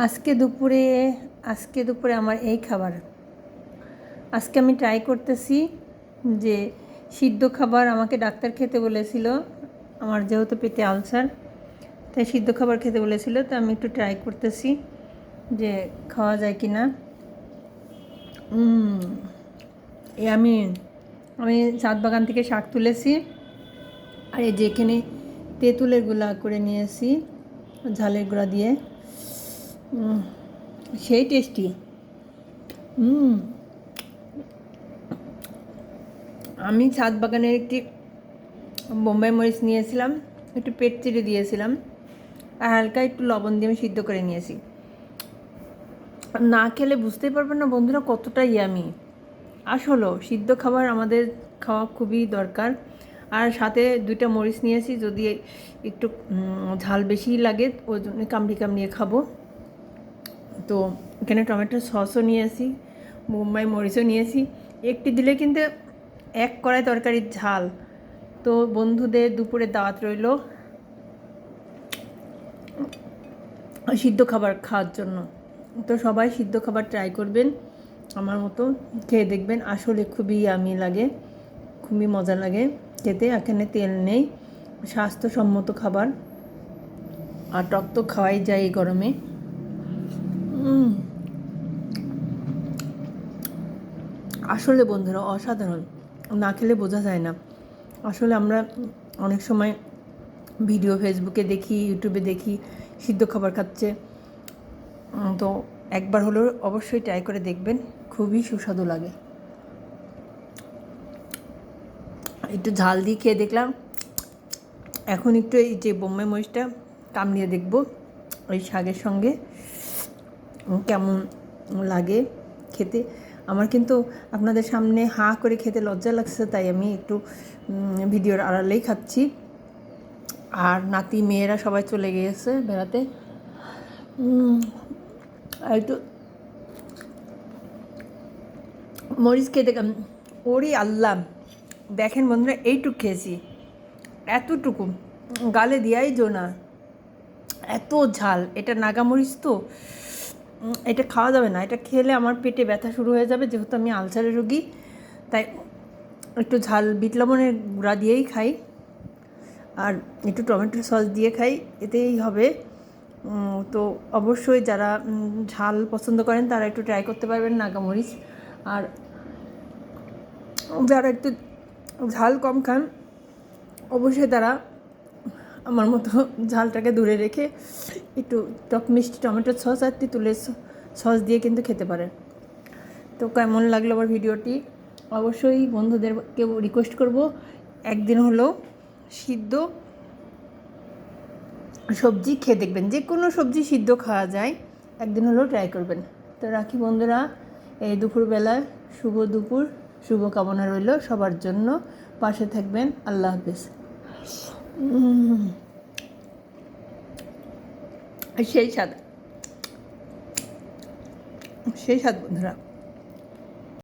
আজকে দুপুরে আমার এই খাবার। আজকে আমি ট্রাই করতেছি যে সিদ্ধ খাবার আমাকে ডাক্তার খেতে বলেছিল, আমার যেহেতু পেটে আলসার, তাই সিদ্ধ খাবার খেতে বলেছিল। তো আমি একটু ট্রাই করতেছি যে খাওয়া যায় কি না। আমি আমি ছাদ বাগান থেকে শাক তুলেছি, আর এই যেখানে তেঁতুলের গুঁড়া করে নিয়েছি ঝালের গুঁড়া দিয়ে, সেই টেস্টি। আমি ছাদ বাগানের একটি বোম্বাই মরিচ নিয়েছিলাম, একটু পেট চিড়ে দিয়েছিলাম, আর হালকা একটু লবণ দিয়ে আমি সিদ্ধ করে নিয়েছি। না খেলে বুঝতেই পারবেন না বন্ধুরা কতটা ইয়ামি। আসলেও সিদ্ধ খাবার আমাদের খাওয়া খুবই দরকার। আর সাথে 2টা মরিচ নিয়েছি, যদি একটু ঝাল বেশি লাগে ওই জন্য কামড়িয়ে খাবো। তো এখানে টমেটো সসও নিয়েছি, বোম্বাই মরিচও নিয়েছি। একটি দিলে কিন্তু 1 কড়াই তরকারির ঝাল। তো বন্ধুদের দুপুরে দাওয়াত রইল সিদ্ধ খাবার খাওয়ার জন্য। তো সবাই সিদ্ধ খাবার ট্রাই করবেন, আমার মতো খেয়ে দেখবেন। আসলে খুবই ইয়ামি লাগে, খুবই মজা লাগে খেতে। এখানে তেল নেই, স্বাস্থ্যসম্মত খাবার, আর টক তো খাওয়াই যায় এই গরমে। আসলে বন্ধুরা অসাধারণ, না খেলে বোঝা যায় না। আসলে আমরা অনেক সময় ভিডিও ফেসবুকে দেখি, ইউটিউবে দেখি সিদ্ধ খাবার খাচ্ছে। তো একবার হলেও অবশ্যই ট্রাই করে দেখবেন, খুবই সুস্বাদু লাগে। একটু ঝাল দিয়ে খেয়ে দেখলাম, এখন একটু এই যে বোম্বাই মরিচটা কামড়িয়ে দেখব ওই শাকের সঙ্গে কেমন লাগে খেতে। আমার কিন্তু আপনাদের সামনে হাঁ করে খেতে লজ্জা লাগছে, তাই আমি একটু ভিডিওর আড়ালেই খাচ্ছি। আর নাতি মেয়েরা সবাই চলে গিয়েছে বেড়াতে। আর একটু মরিচ খেয়ে দেখলাম, ওরে আল্লাহ, দেখেন বন্ধুরা এইটুকু খেয়েছি, এতটুকু গালে দিয়াই না, এত ঝাল। এটা নাগামরিচ, তো এটা খাওয়া যাবে না। এটা খেলে আমার পেটে ব্যথা শুরু হয়ে যাবে, যেহেতু আমি আলসারের রোগী। তাই একটু ঝাল বিট লবণের গুঁড়া দিয়েই খাই, আর একটু টমেটোর সস দিয়ে খাই, এতেই হবে। তো অবশ্যই যারা ঝাল পছন্দ করেন তারা একটু ট্রাই করতে পারবেন নাগামরিচ। আর যারা একটু ঝাল কম খান, অবশ্যই তারা আমার মতো ঝালটাকে দূরে রেখে একটু টক মিষ্টি টমেটোর সস আর তেঁতুলের সস দিয়ে কিন্তু খেতে পারেন। তো কেমন লাগলো আমার ভিডিওটি, অবশ্যই বন্ধুদেরকে রিকোয়েস্ট করব একদিন হলেও সিদ্ধ সবজি খেয়ে দেখবেন। যে কোনো সবজি সিদ্ধ খাওয়া যায়, একদিন হলেও ট্রাই করবেন। তো রাখি বন্ধুরা, এই দুপুরবেলায় শুভ দুপুর, শুভ কামনা রইল সবার জন্য। পাশে থাকবেন। আল্লাহ হাফেজ। সেই স্বাদ বন্ধুরা।